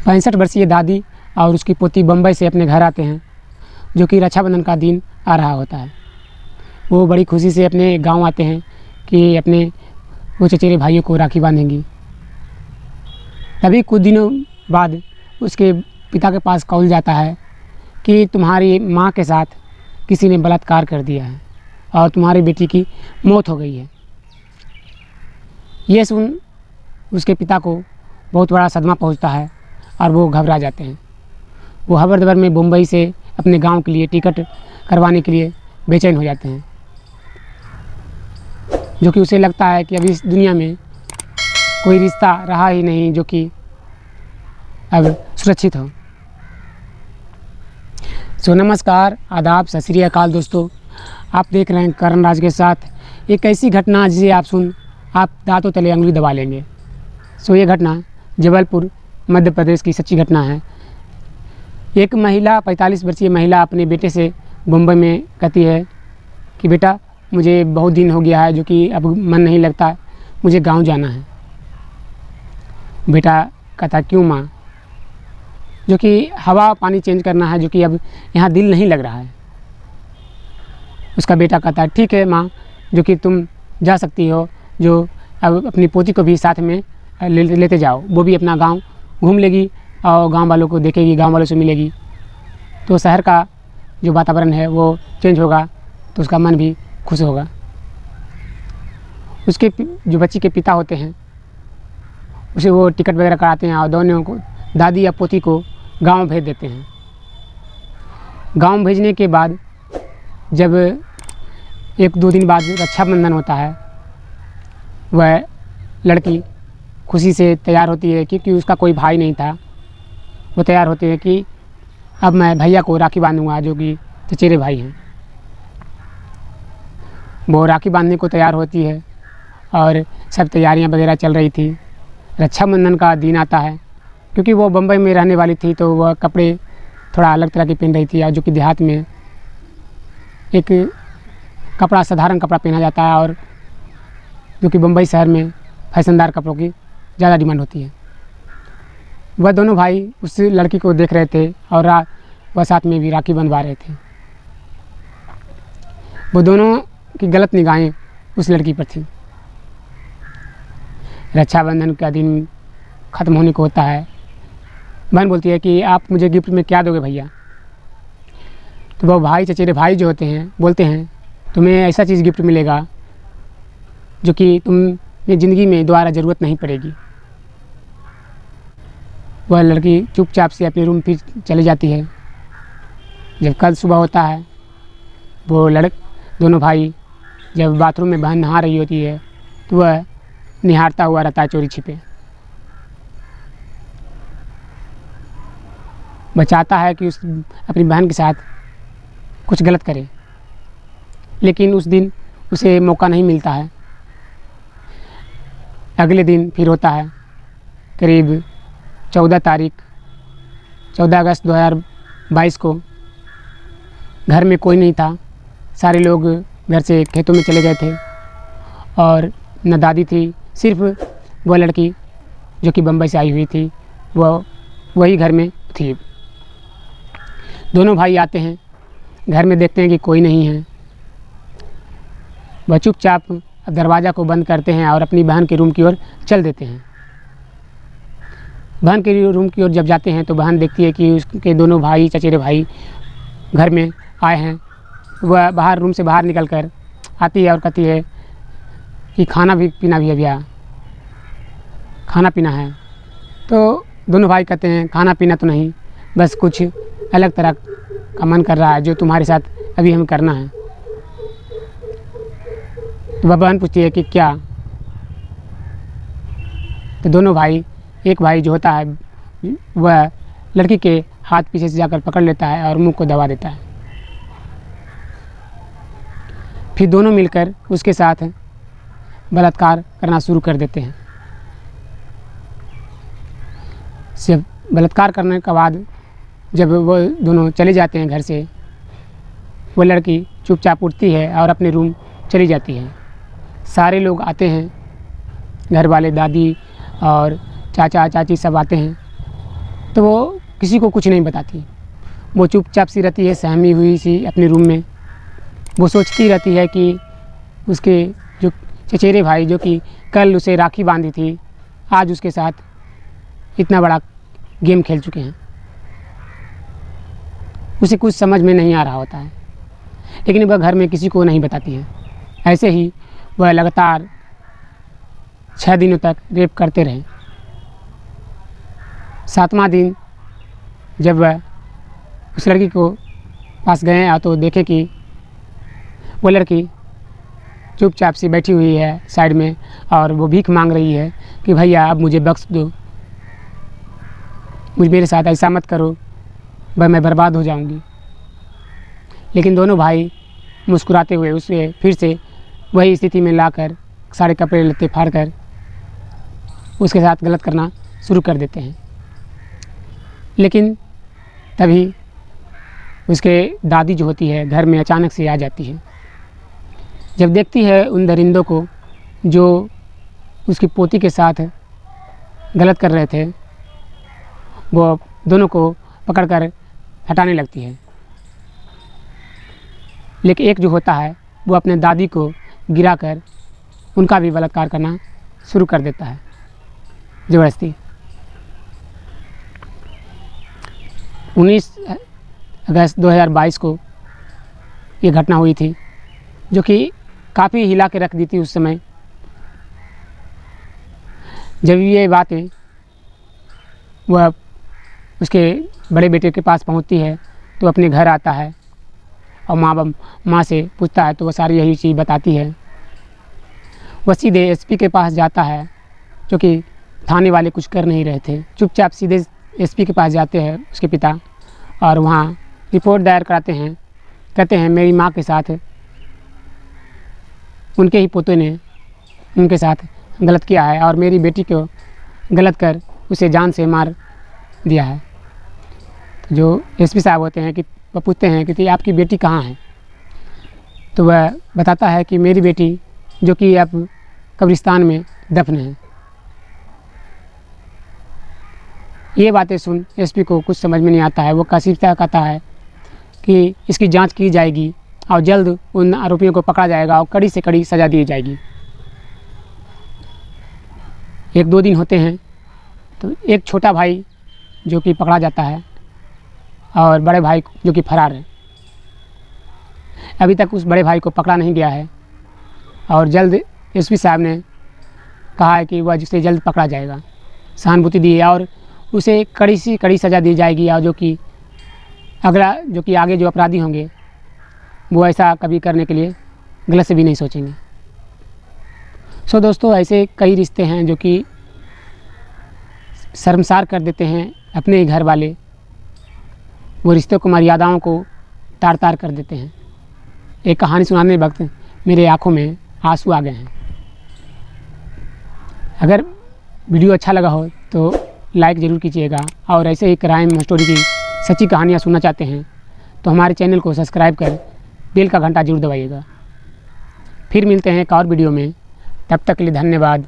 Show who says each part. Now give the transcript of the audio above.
Speaker 1: 65 वर्षीय दादी और उसकी पोती बम्बई से अपने घर आते हैं, जो कि रक्षाबंधन का दिन आ रहा होता है। वो बड़ी खुशी से अपने गांव आते हैं कि अपने वो चचेरे भाइयों को राखी बांधेंगी। तभी कुछ दिनों बाद उसके पिता के पास कॉल जाता है कि तुम्हारी माँ के साथ किसी ने बलात्कार कर दिया है और तुम्हारी बेटी की मौत हो गई है। ये सुन उसके पिता को बहुत बड़ा सदमा पहुंचता है और वो घबरा जाते हैं। वो हबर-दबर में मुंबई से अपने गांव के लिए टिकट करवाने के लिए बेचैन हो जाते हैं, जो कि उसे लगता है कि अभी इस दुनिया में कोई रिश्ता रहा ही नहीं जो कि अब सुरक्षित हो। सो नमस्कार, आदाब, सत श्री अकाल दोस्तों, आप देख रहे हैं करण राज के साथ एक ऐसी घटना जिसे आप दांतों तले उंगली दबा लेंगे। सो ये घटना जबलपुर मध्य प्रदेश की सच्ची घटना है। एक महिला 45 वर्षीय महिला अपने बेटे से मुंबई में कहती है कि बेटा मुझे बहुत दिन हो गया है जो कि अब मन नहीं लगता, मुझे गांव जाना है। बेटा कहता क्यों माँ? जो कि हवा पानी चेंज करना है, जो कि अब यहाँ दिल नहीं लग रहा है। उसका बेटा कहता है ठीक है माँ, जो कि तुम जा सकती हो, जो अब अपनी पोती को भी साथ में लेते जाओ, वो भी अपना गांव घूम लेगी और गांव वालों को देखेगी, गांव वालों से मिलेगी, तो शहर का जो वातावरण है वो चेंज होगा, तो उसका मन भी खुश होगा। उसके जो बच्ची के पिता होते हैं उसे वो टिकट वगैरह कराते हैं और दोनों को, दादी या पोती को, गांव भेज देते हैं। गांव भेजने के बाद जब 1-2 दिन बाद रक्षाबंधन होता है, वह लड़की खुशी से तैयार होती है क्योंकि उसका कोई भाई नहीं था। वो तैयार होती है कि अब मैं भैया को राखी बांधूंगा, जो कि चचेरे भाई हैं। वो राखी बांधने को तैयार होती है और सब तैयारियां वगैरह चल रही थी। रक्षाबंधन का दिन आता है, क्योंकि वो बम्बई में रहने वाली थी तो वह कपड़े थोड़ा अलग तरह के पहन रही थी, और जो कि देहात में एक कपड़ा, साधारण कपड़ा पहना जाता है, और जो कि बम्बई शहर में फैशनदार कपड़ों की ज़्यादा डिमांड होती है। वह दोनों भाई उस लड़की को देख रहे थे और वह साथ में भी राखी बंधवा रहे थे। वो दोनों की गलत निगाहें उस लड़की पर थी। रक्षाबंधन का दिन ख़त्म होने को होता है। बहन बोलती है कि आप मुझे गिफ्ट में क्या दोगे भैया? तो वो भाई, चचेरे भाई जो होते हैं, बोलते हैं तुम्हें ऐसा चीज़ गिफ्ट मिलेगा जो कि तुम्हें ज़िंदगी में दोबारा ज़रूरत नहीं पड़ेगी। वह लड़की चुपचाप से अपने रूम फिर चली जाती है। जब कल सुबह होता है, वो दोनों भाई जब बाथरूम में बहन नहा रही होती है तो वह निहारता हुआ रहता है चोरी छिपे। वह चाहता है कि अपनी बहन के साथ कुछ गलत करे, लेकिन उस दिन उसे मौका नहीं मिलता है। अगले दिन फिर होता है, करीब 14 अगस्त 2022 को। घर में कोई नहीं था, सारे लोग घर से खेतों में चले गए थे और न दादी थी, सिर्फ वह लड़की जो कि बम्बई से आई हुई थी, वही घर में थी। दोनों भाई आते हैं, घर में देखते हैं कि कोई नहीं है। वह चुपचाप दरवाज़ा को बंद करते हैं और अपनी बहन के रूम की ओर चल देते हैं। बहन के रूम की ओर जब जाते हैं तो बहन देखती है कि उसके दोनों भाई, चचेरे भाई घर में आए हैं। वह बाहर, रूम से बाहर निकल कर आती है और कहती है कि खाना भी पीना भी है भैया, खाना पीना है। तो दोनों भाई कहते हैं खाना पीना तो नहीं, बस कुछ अलग तरह का मन कर रहा है जो तुम्हारे साथ अभी हमें करना है। तो वह बहन पूछती है कि क्या? तो दोनों भाई, एक भाई जो होता है वह लड़की के हाथ पीछे से जाकर पकड़ लेता है और मुंह को दबा देता है। फिर दोनों मिलकर उसके साथ बलात्कार करना शुरू कर देते हैं। सिर्फ बलात्कार करने के बाद जब वो दोनों चले जाते हैं घर से, वो लड़की चुपचाप उठती है और अपने रूम चली जाती है। सारे लोग आते हैं, घर वाले, दादी और चाचा चाची सब आते हैं। तो वो किसी को कुछ नहीं बताती। वो चुपचाप सी रहती है, सहमी हुई सी अपने रूम में। वो सोचती रहती है कि उसके जो चचेरे भाई जो कि कल उसे राखी बांधी थी, आज उसके साथ इतना बड़ा गेम खेल चुके हैं। उसे कुछ समझ में नहीं आ रहा होता है, लेकिन वह घर में किसी को नहीं बताती है। ऐसे ही वह लगातार 6 दिनों तक रेप करते रहे। 7वां दिन जब वह उस लड़की को पास गए तो देखे कि वो लड़की चुपचाप सी बैठी हुई है साइड में, और वो भीख मांग रही है कि भैया अब मुझे बख्श दो, मुझे मेरे साथ ऐसा मत करो, वह मैं बर्बाद हो जाऊंगी। लेकिन दोनों भाई मुस्कुराते हुए उसे फिर से वही स्थिति में लाकर सारे कपड़े लत्ते फाड़ कर उसके साथ गलत करना शुरू कर देते हैं। लेकिन तभी उसके दादी जो होती है घर में अचानक से आ जाती है। जब देखती है उन दरिंदों को जो उसकी पोती के साथ गलत कर रहे थे, वो दोनों को पकड़कर हटाने लगती है। लेकिन एक जो होता है वो अपने दादी को गिराकर उनका भी बलात्कार करना शुरू कर देता है ज़बरदस्ती। 19 अगस्त 2022 को ये घटना हुई थी, जो कि काफ़ी हिला के रख दी थी उस समय। जब ये बातें वह उसके बड़े बेटे के पास पहुंचती है तो अपने घर आता है और माँ से पूछता है तो वह सारी यही चीज़ बताती है। वह सीधे एसपी के पास जाता है, क्योंकि थाने वाले कुछ कर नहीं रहे थे। चुपचाप सीधे एसपी के पास जाते हैं उसके पिता, और वहाँ रिपोर्ट दायर कराते हैं। कहते हैं मेरी माँ के साथ उनके ही पोते ने उनके साथ गलत किया है और मेरी बेटी को गलत कर उसे जान से मार दिया है। तो जो एसपी साहब होते हैं कि वह पूछते हैं कि आपकी बेटी कहाँ है, तो वह बताता है कि मेरी बेटी जो कि अब कब्रिस्तान में दफन है। ये बातें सुन एसपी को कुछ समझ में नहीं आता है। वो कसीदा कहता है कि इसकी जांच की जाएगी और जल्द उन आरोपियों को पकड़ा जाएगा और कड़ी से कड़ी सज़ा दी जाएगी। 1-2 दिन होते हैं तो एक छोटा भाई जो कि पकड़ा जाता है और बड़े भाई जो कि फरार है। अभी तक उस बड़े भाई को पकड़ा नहीं गया है और जल्द एसपी साहब ने कहा है कि वह जिसे जल्द पकड़ा जाएगा, सहानुभूति दी है और उसे कड़ी से कड़ी सज़ा दी जाएगी। और जो कि अगला जो कि आगे जो अपराधी होंगे वो ऐसा कभी करने के लिए गलत से भी नहीं सोचेंगे। सो दोस्तों, ऐसे कई रिश्ते हैं जो कि शर्मसार कर देते हैं अपने ही घर वाले। वो रिश्तों को, मर्यादाओं को तार तार कर देते हैं। एक कहानी सुनाने वक्त मेरे आँखों में आंसू आ गए हैं। अगर वीडियो अच्छा लगा हो तो लाइक ज़रूर कीजिएगा, और ऐसे ही क्राइम स्टोरी की सच्ची कहानियाँ सुनना चाहते हैं तो हमारे चैनल को सब्सक्राइब कर बेल का घंटा जरूर दबाइएगा। फिर मिलते हैं एक और वीडियो में, तब तक के लिए धन्यवाद।